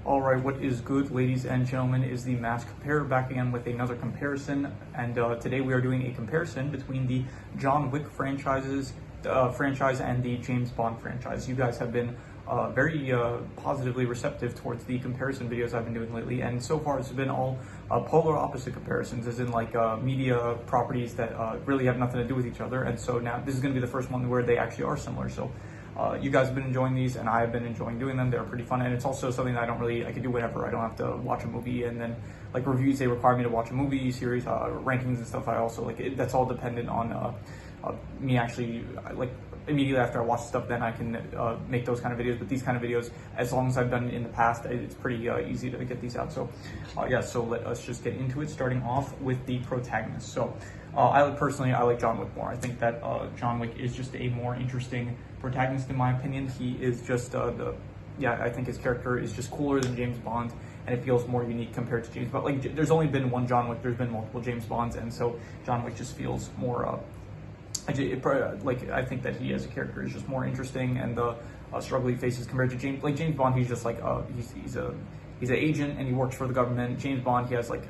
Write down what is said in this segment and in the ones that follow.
Alright, what is good, ladies and gentlemen, is the Mask Comparer back again with another comparison, and today we are doing a comparison between the John Wick franchise and the James Bond franchise. You guys have been very positively receptive towards the comparison videos I've been doing lately, and so far it's been all polar opposite comparisons, as in like media properties that really have nothing to do with each other, and so now this is going to be the first one where they actually are similar. So you guys have been enjoying these, and I've been enjoying doing them. They're pretty fun, and it's also something that I can do whenever. I don't have to watch a movie, and then like reviews, they require me to watch a movie series, rankings and stuff. I also that's all dependent on me actually like immediately after I watch stuff, then I can make those kind of videos. But these kind of videos, as long as I've done it in the past, it's pretty easy to get these out. So yeah, so let us just get into it, starting off with the protagonist. So I like John Wick more. I think that John Wick is just a more interesting protagonist in my opinion. He is just I think his character is just cooler than James Bond, and it feels more unique compared to James Bond. Like, there's only been one John Wick, there's been multiple James Bonds, and so John Wick just feels more I think that he as a character is just more interesting, and the struggle he faces compared to James Bond, he's just like he's an agent and he works for the government. James Bond, he has like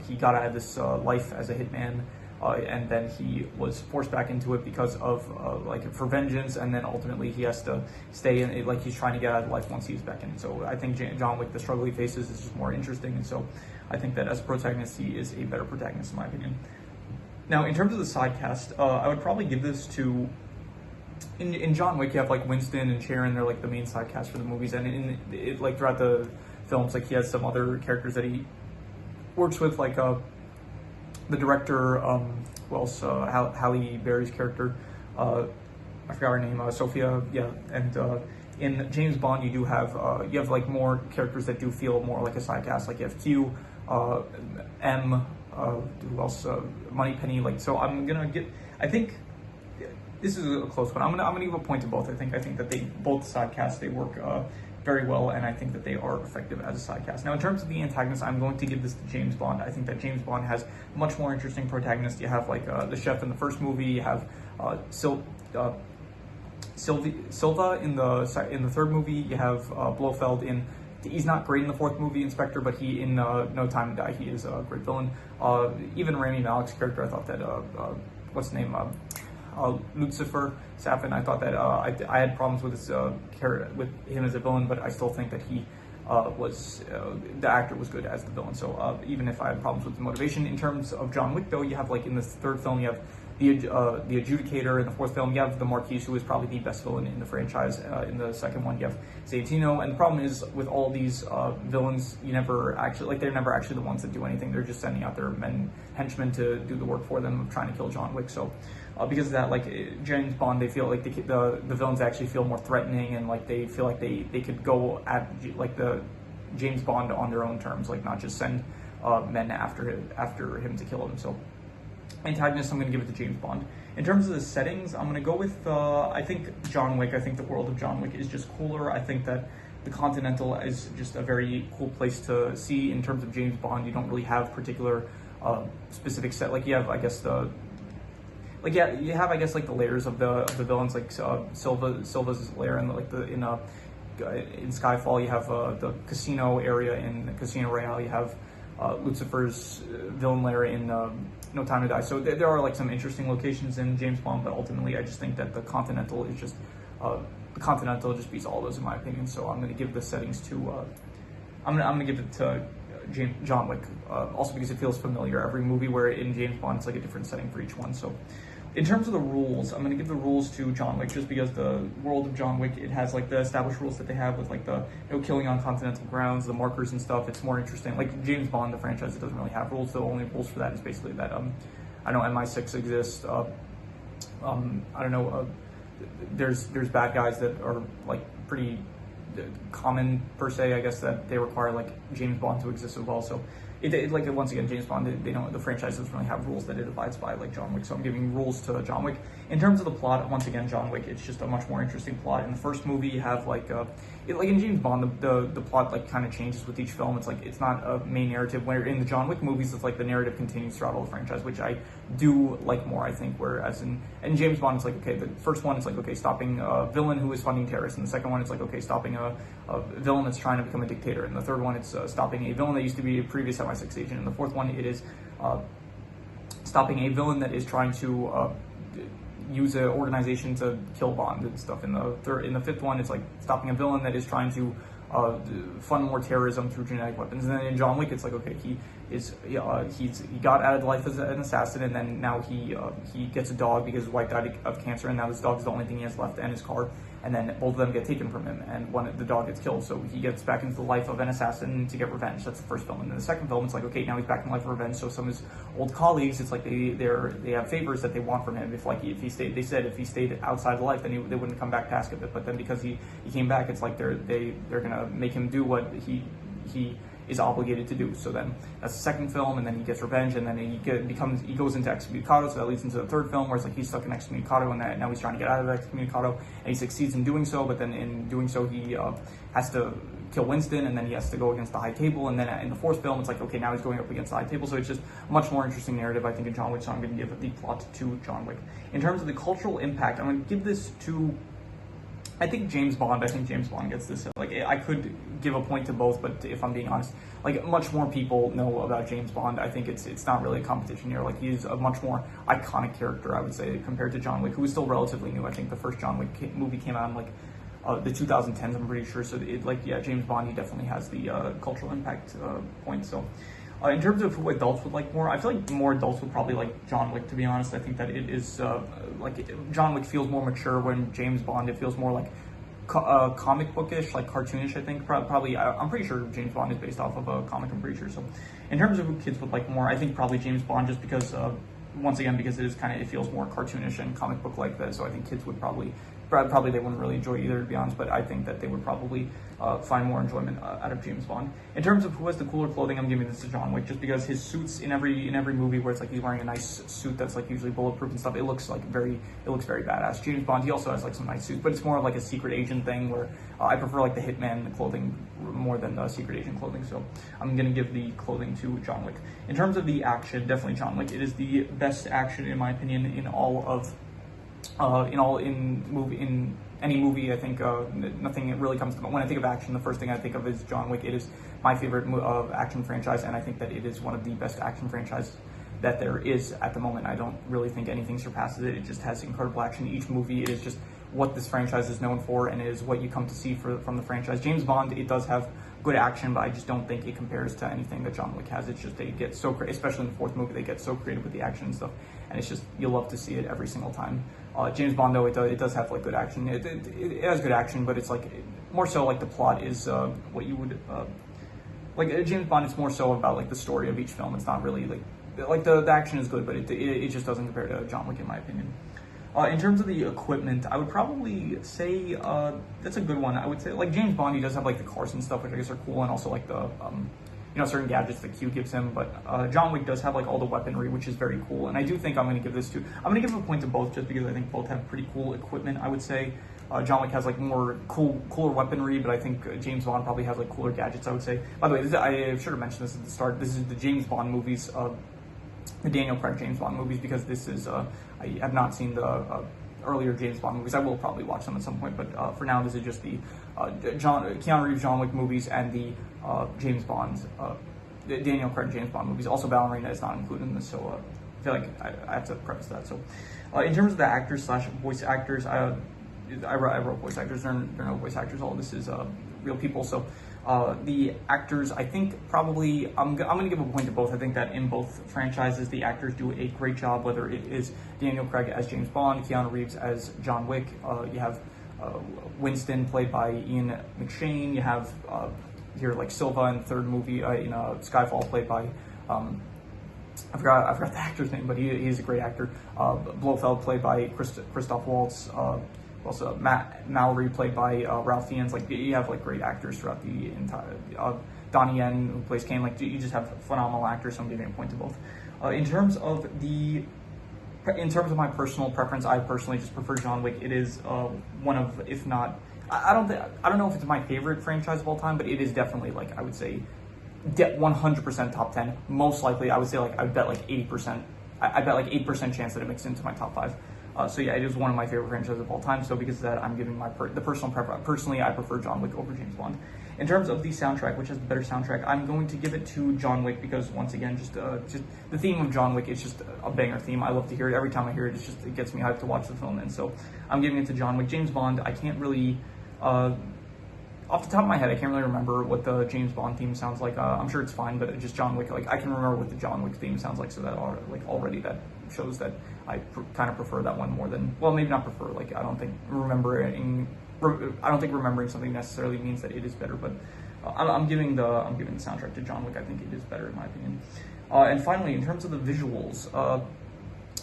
he got out of this life as a hitman, and then he was forced back into it because of for vengeance, and then ultimately he has to stay in it, like he's trying to get out of life once he's back in. So I think John Wick, the struggle he faces is just more interesting, and so I think that as a protagonist, he is a better protagonist in my opinion. Now, in terms of the side cast, I would probably give this to, in John Wick, you have like Winston and Sharon, they're like the main side cast for the movies, and like throughout the films, like he has some other characters that he works with, like the director, who else, Halle Berry's character, I forgot her name, Sophia, yeah, and in James Bond, you have like more characters that do feel more like a side cast, like you have Q, M, who else? Moneypenny. Like, so I'm gonna I think this is a close one. I'm gonna give a point to both. I think that they both side casts, they work very well, and I think that they are effective as a side cast. Now, in terms of the antagonist, I'm going to give this to James Bond. I think that James Bond has much more interesting protagonists. You have like the chef in the first movie. You have Silva in the third movie. You have Blofeld in. He's not great in the fourth movie, Inspector, but he in No Time to Die, he is a great villain. Even Rami Malek's character, I thought that what's the name, Lucifer Safin, I thought that I had problems with his with him as a villain, but I still think that he the actor was good as the villain. So even if I had problems with the motivation, in terms of John Wick, though, you have like in the third film, you have the Adjudicator. In the fourth film, you have the Marquis, who is probably the best villain in the franchise. In the second one, you have Zaytino, and the problem is with all these villains, they're never actually the ones that do anything. They're just sending out their henchmen to do the work for them of trying to kill John Wick. So because of that, like James Bond, they feel like the villains actually feel more threatening, and like they feel like they could go at like the James Bond on their own terms, like not just send men after him to kill him. So antagonist, I'm going to give it to James Bond. In terms of the settings, I'm going to go with, I think John Wick. I think the world of John Wick is just cooler. I think that the Continental is just a very cool place to see. In terms of James Bond, you don't really have particular specific set. Like you have, I guess, the layers of the villains, like Silva's lair, and like in Skyfall, you have the casino area in Casino Royale. You have Lucifer's villain lair in No Time to Die. So there are like some interesting locations in James Bond, but ultimately I just think that the Continental just beats all those in my opinion. So I'm going to give the settings to I'm going to give it to John Wick, also because it feels familiar. Every movie where in James Bond, it's like a different setting for each one. So in terms of the rules, I'm going to give the rules to John Wick, just because the world of John Wick, it has like the established rules that they have with like the killing on continental grounds, the markers and stuff. It's more interesting. Like James Bond, the franchise, it doesn't really have rules. The only rules for that is basically that I know MI6 exists. I don't know. There's bad guys that are like pretty common per se. I guess that they require like James Bond to exist as well. So like once again, James Bond, they don't, the franchise doesn't really have rules that it abides by like John Wick. So I'm giving rules to John Wick. In terms of the plot, once again, John Wick, it's just a much more interesting plot. In the first movie, you have like like in James Bond, the plot like kind of changes with each film. It's like it's not a main narrative. Where in the John Wick movies, it's like the narrative continues throughout all the franchise, which I do like more. I think whereas in James Bond, it's like okay, the first one it's like okay, stopping a villain who is funding terrorists, and the second one it's like okay, stopping a villain that's trying to become a dictator, and the third one it's stopping a villain that used to be a previous MI6 agent, and the fourth one it is stopping a villain that is trying to use an organization to kill Bond and stuff. In the fifth one, it's like stopping a villain that is trying to fund more terrorism through genetic weapons. And then in John Wick, it's like okay, he got out of life as an assassin, and then now he gets a dog because his wife died of cancer, and now his dog is the only thing he has left, and his car. And then both of them get taken from him, and the dog gets killed. So he gets back into the life of an assassin to get revenge. That's the first film. And then the second film, it's like okay, now he's back in life of revenge. So some of his old colleagues, it's like they have favors that they want from him. If he stayed outside of life, then they wouldn't come back to ask of it. But then because he came back, it's like they're gonna make him do what he is obligated to do. So then that's the second film, and then he gets revenge, and then he goes into excommunicado. So that leads into the third film, where it's like he's stuck in excommunicado, and now he's trying to get out of excommunicado, and he succeeds in doing so. But then in doing so, he has to kill Winston, and then he has to go against the High Table. And then in the fourth film, it's like okay, now he's going up against the High Table. So it's just a much more interesting narrative, I think, in John Wick. So I'm going to give the plot to John Wick. In terms of the cultural impact, I'm going to give this to, I think James Bond gets this. Like I could give a point to both, but if I'm being honest, like much more people know about James Bond. I think it's not really a competition here. Like he's a much more iconic character, I would say, compared to John Wick, who is still relatively new. I think the first John Wick movie came out in like the 2010s, I'm pretty sure. So James Bond, he definitely has the cultural impact point. So. In terms of who adults would like more, I feel like more adults would probably like John Wick, to be honest. I think that it is, John Wick feels more mature, when James Bond, it feels more like comic bookish, like cartoonish, I think. Probably, I'm pretty sure James Bond is based off of a comic, I'm pretty sure. So in terms of who kids would like more, I think probably James Bond, just because, once again, because it feels more cartoonish and comic book like that. So I think kids would probably they wouldn't really enjoy either, to be honest, but I think that they would probably find more enjoyment out of James Bond. In terms of who has the cooler clothing, I'm giving this to John Wick, just because his suits in every movie, where it's like he's wearing a nice suit that's like usually bulletproof and stuff, it looks very badass. James Bond, he also has like some nice suits, but it's more of like a secret agent thing, where I prefer like the hitman clothing more than the secret agent clothing. So I'm gonna give the clothing to John Wick. In terms of the action, definitely John Wick. It is the best action, in my opinion, in any movie. I think nothing really comes to mind. When I think of action, the first thing I think of is John Wick. It is my favorite action franchise, and I think that it is one of the best action franchises that there is at the moment. I don't really think anything surpasses it. It just has incredible action. Each movie, it is just what this franchise is known for, and it is what you come to see from the franchise. James Bond, it does have good action, but I just don't think it compares to anything that John Wick has. It's just they get so especially in the fourth movie, they get so creative with the action and stuff, and it's just, you'll love to see it every single time. James Bond, though, it does have like good action. It has good action, but it's like more so like the plot is what you would like. James Bond, it's more so about like the story of each film. It's not really like the action is good, but it just doesn't compare to John Wick, in my opinion. In terms of the equipment, I would probably say that's a good one. I would say like James Bond, he does have like the cars and stuff, which I guess are cool, and also like the certain gadgets that Q gives him. But John Wick does have like all the weaponry, which is very cool. And I do think I'm going to give this to, I'm going to give a point to both, just because I think both have pretty cool equipment. I would say John Wick has like more cooler weaponry, but I think James Bond probably has like cooler gadgets, I would say. By the way, I should have mentioned this at the start. This is the James Bond movies, the Daniel Craig James Bond movies, because this is I have not seen the earlier James Bond movies. I will probably watch them at some point, but for now, this is just the Keanu Reeves John Wick movies and the James Bond, Daniel Craig James Bond movies. Also, Ballerina is not included in this, so I feel like I have to preface that. So, in terms of the actors / voice actors, I wrote voice actors. There are no voice actors. All this is real people. So, the actors, I think probably I'm going to give a point to both. I think that in both franchises, the actors do a great job. Whether it is Daniel Craig as James Bond, Keanu Reeves as John Wick, you have Winston played by Ian McShane. You have here like Silva in the third movie in Skyfall, played by I forgot the actor's name, but he's a great actor. Blofeld, played by Christoph Waltz. Also, Matt Mallory, played by Ralph Fiennes. Like, you have like great actors throughout the entire Donnie Yen, who plays Kane, like you just have phenomenal actors, so I'm giving a point to both. In terms of my personal preference, I personally just prefer John Wick. It is one of, if not, I don't know if it's my favorite franchise of all time, but it is definitely, like, I would say 100% top 10. Most likely, I would say, like, I bet like 80%. I bet like 8% chance that it makes it into my top 5. So yeah, it is one of my favorite franchises of all time. So because of that, I'm giving the personal preference. Personally, I prefer John Wick over James Bond. In terms of the soundtrack, which has the better soundtrack, I'm going to give it to John Wick because, once again, just the theme of John Wick is just a banger theme. I love to hear it. Every time I hear it, it gets me hyped to watch the film. And so I'm giving it to John Wick. James Bond, I can't really, off the top of my head, I can't really remember what the James Bond theme sounds like. I'm sure it's fine, but just John Wick, like, I can remember what the John Wick theme sounds like, so that already that shows that I kind of prefer that one more than, well, maybe not prefer, like, I don't think remembering something necessarily means that it is better, but I'm giving the soundtrack to John Wick. I think it is better, in my opinion. And finally, in terms of the visuals,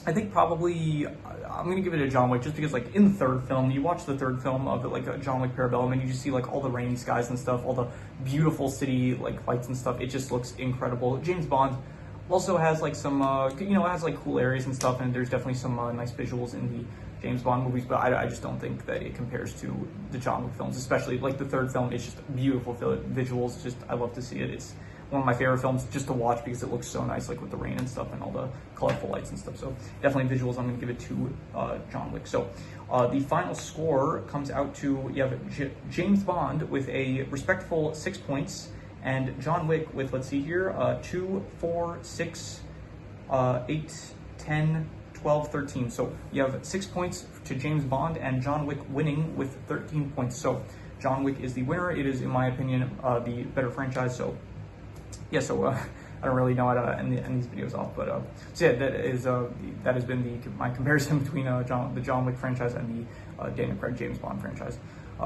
I think probably I'm gonna give it a John Wick, just because, like, in the third film, you watch the third film of it, like, John Wick Parabellum, and you just see, like, all the rainy skies and stuff, all the beautiful city, like, fights and stuff. It just looks incredible. James Bond also has, like, some it has, like, cool areas and stuff, and there's definitely some nice visuals in the James Bond movies, but I just don't think that it compares to the John Wick films, especially, like, the third film. It's just beautiful visuals. Just, I love to see it. It's one of my favorite films just to watch because it looks so nice, like with the rain and stuff and all the colorful lights and stuff. So definitely visuals. I'm going to give it to John Wick. So the final score comes out to, you have James Bond with a respectful 6 points, and John Wick with, let's see here, 2, 4, 6, 8, 10, 12, 13. So you have 6 points to James Bond, and John Wick winning with 13 points. So John Wick is the winner. It is, in my opinion, the better franchise. So yeah, so I don't really know how to end these videos off, but so yeah, that has been my comparison between the John Wick franchise and the Daniel Craig James Bond franchise.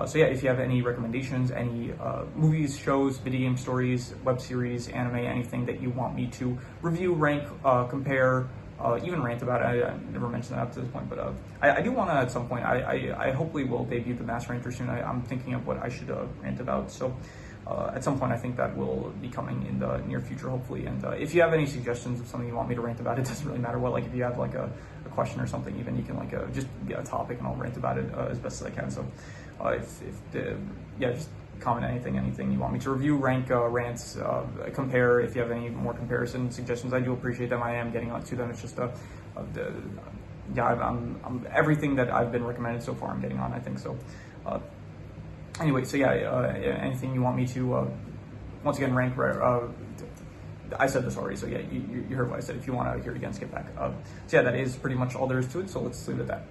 So yeah, if you have any recommendations, any movies, shows, video game stories, web series, anime, anything that you want me to review, rank, compare, even rant about it, I never mentioned that up to this point, but I do want to, at some point, I hopefully will debut the Mass Ranter soon. I'm thinking of what I should rant about, so at some point I think that will be coming in the near future, hopefully. And if you have any suggestions of something you want me to rant about, it doesn't really matter what. Like, if you have like a question or something, even, you can like just get a topic and I'll rant about it as best as I can. So just comment anything you want me to review, rank, rants, compare. If you have any more comparison suggestions, I do appreciate them. I am getting on to them. It's just I'm everything that I've been recommended so far, I'm getting on, I think. So anyway, so yeah, anything you want me to once again rank, I said this already, so yeah, you heard what I said. If you want to hear it again, skip back. So yeah, that is pretty much all there is to it, so let's leave it at that.